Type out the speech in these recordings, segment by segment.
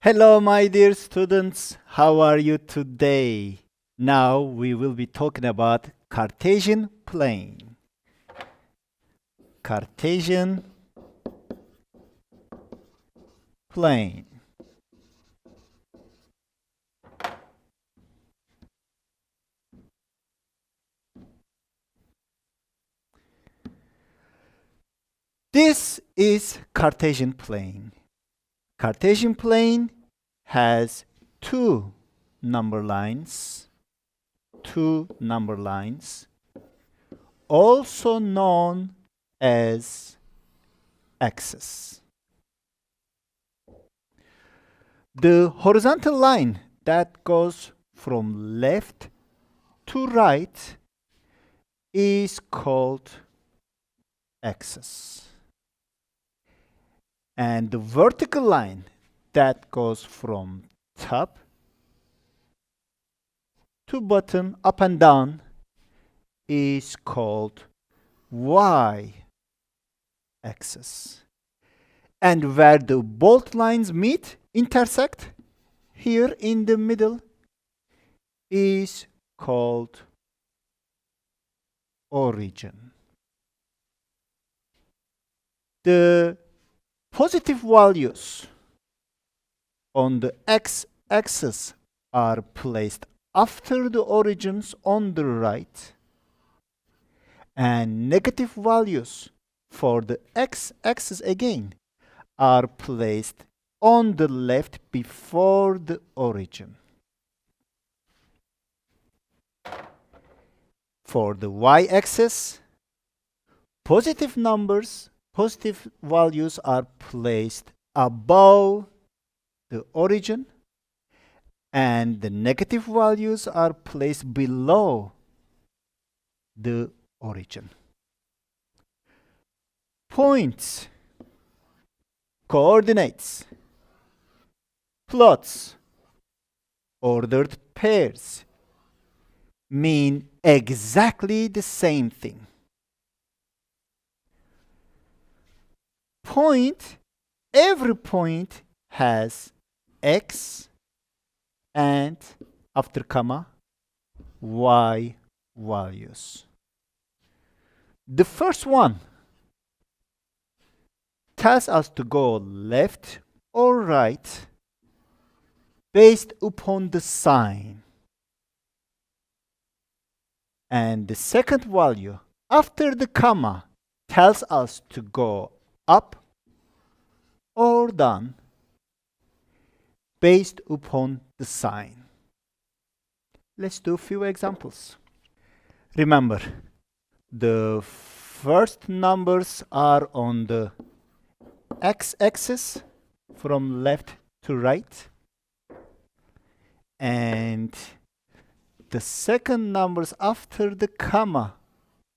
Hello, my dear students. How are you today? Now we will be talking about Cartesian plane. Cartesian plane. This is Cartesian plane. Cartesian plane has two number lines, also known as axes. The horizontal line that goes from left to right is called axis. And the vertical line that goes from top to bottom, up and down, is called y-axis. And where the both lines meet, intersect, here in the middle, is called origin. The positive values on the x-axis are placed after the origins on the right, and negative values for the x-axis again are placed on the left before the origin. For the y-axis, positive values are placed above the origin, and the negative values are placed below the origin. Points, coordinates, plots, ordered pairs mean exactly the same thing. Every point has x and after comma y values. The first one tells us to go left or right based upon the sign. And the second value after the comma tells us to go up or down based upon the sign. Let's do a few examples. Remember, the first numbers are on the x-axis from left to right, and the second numbers after the comma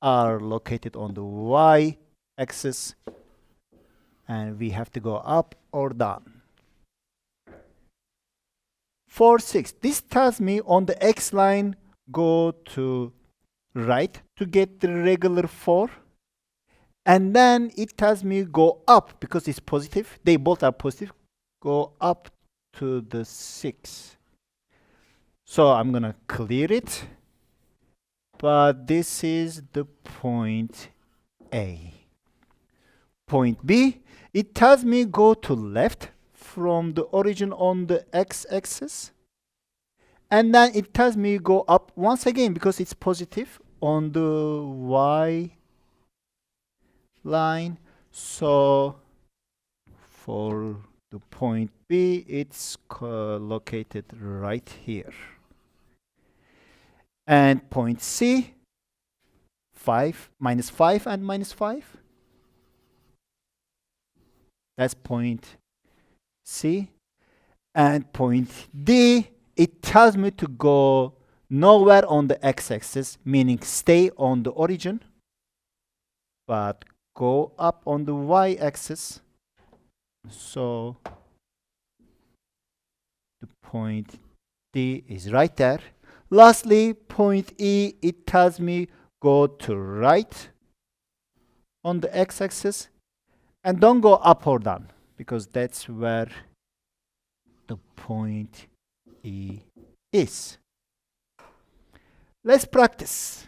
are located on the y-axis, and we have to go up or down. 4, 6. This tells me on the x line go to right to get the regular 4, and then it tells me go up because it's positive. They both are positive. Go up to the 6. So I'm gonna clear it, but this is the point A. Point B, it tells me go to left from the origin on the x-axis, and then it tells me go up once again because it's positive on the y line. So for the point B, it's located right here. And point C, 5, minus 5 and minus 5. That's point C. And point D, it tells me to go nowhere on the x-axis, meaning stay on the origin, but go up on the y-axis. So the point D is right there. Lastly, point E, it tells me go to right on the x-axis and don't go up or down because that's where the point E is. Let's practice.